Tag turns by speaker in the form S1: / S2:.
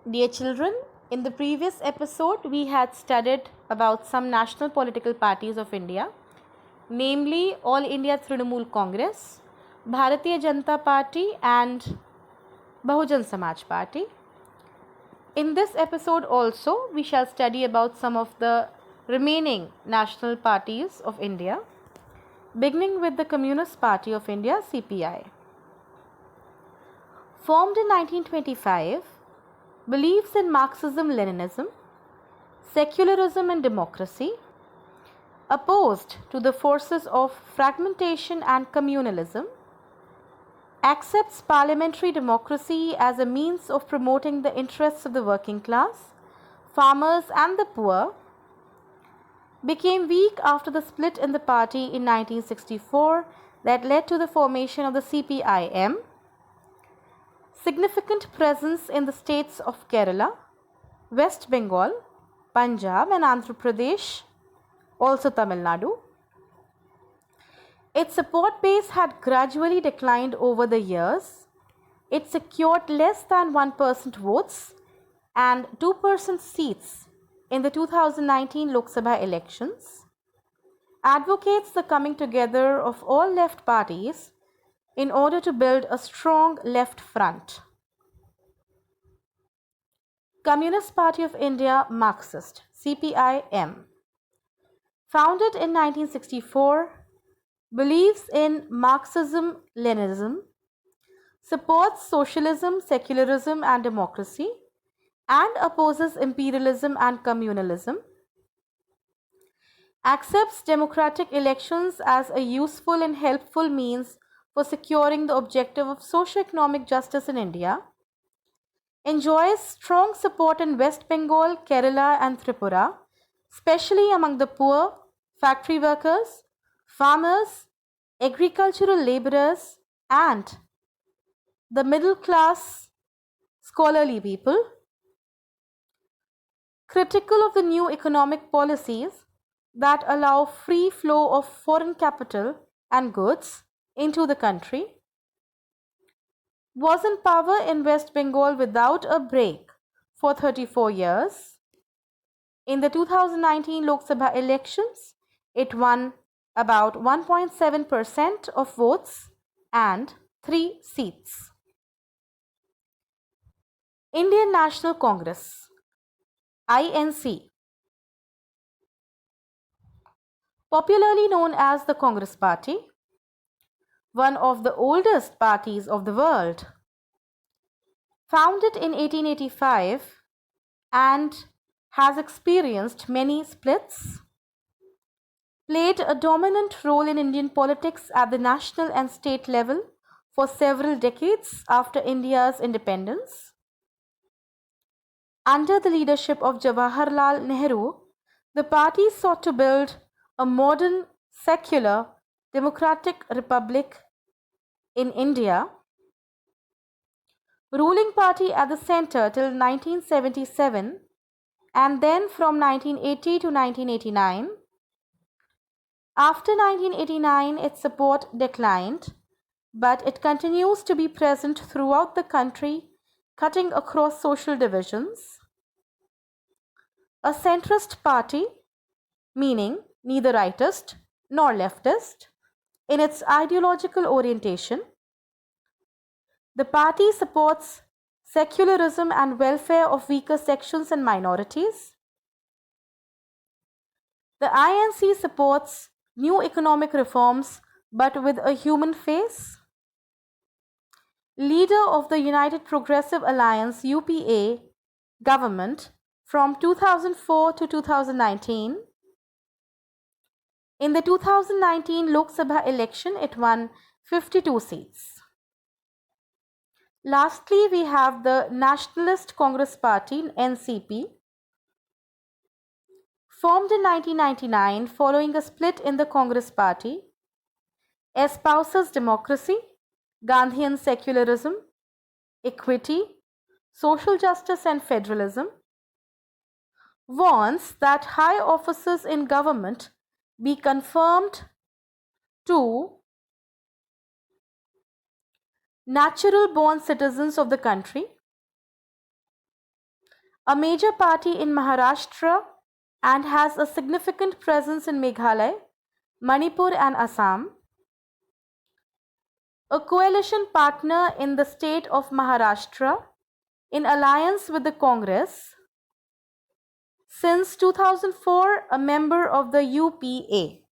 S1: Dear children, in the previous episode we had studied about some national political parties of India, namely All India Trinamool Congress, Bharatiya Janata Party and Bahujan Samaj Party. In this episode also we shall study about some of the remaining national parties of India, beginning with the Communist Party of India, CPI. Formed in 1925, believes in Marxism-Leninism, secularism and democracy, opposed to the forces of fragmentation and communalism, accepts parliamentary democracy as a means of promoting the interests of the working class, farmers and the poor, became weak after the split in the party in 1964 that led to the formation of the CPIM, significant presence in the states of Kerala, West Bengal, Punjab and Andhra Pradesh, also Tamil Nadu. Its support base had gradually declined over the years. It secured less than 1% votes and 2% seats in the 2019 Lok Sabha elections, advocates the coming together of all left parties in order to build a strong left front. Communist Party of India Marxist, CPIM. Founded in 1964, believes in Marxism-Leninism, supports socialism, secularism and democracy, and opposes imperialism and communalism, accepts democratic elections as a useful and helpful means for securing the objective of socio-economic justice in India, enjoys strong support in West Bengal, Kerala and Tripura, especially among the poor, factory workers, farmers, agricultural laborers and the middle class scholarly people, critical of the new economic policies that allow free flow of foreign capital and goods into the country, was in power in West Bengal without a break for 34 years. In the 2019 Lok Sabha elections, it won about 1.7% of votes and 3 seats. Indian National Congress, INC, popularly known as the Congress Party, one of the oldest parties of the world, founded in 1885 and has experienced many splits, played a dominant role in Indian politics at the national and state level for several decades after India's independence. Under the leadership of Jawaharlal Nehru, the party sought to build a modern, secular, democratic republic in India, ruling party at the center till 1977 and then from 1980 to 1989. After 1989, its support declined, but it continues to be present throughout the country, cutting across social divisions. A centrist party, meaning neither rightist nor leftist, in its ideological orientation, the party supports secularism and welfare of weaker sections and minorities. The INC supports new economic reforms but with a human face. Leader of the United Progressive Alliance UPA government from 2004 to 2019. In the 2019 Lok Sabha election, it won 52 seats. Lastly, we have the Nationalist Congress Party, NCP, formed in 1999 following a split in the Congress Party, espouses democracy, Gandhian secularism, equity, social justice and federalism, wants that high offices in government be confirmed to natural born citizens of the country, a major party in Maharashtra and has a significant presence in Meghalaya, Manipur and Assam, a coalition partner in the state of Maharashtra in alliance with the Congress, since 2004 a member of the UPA.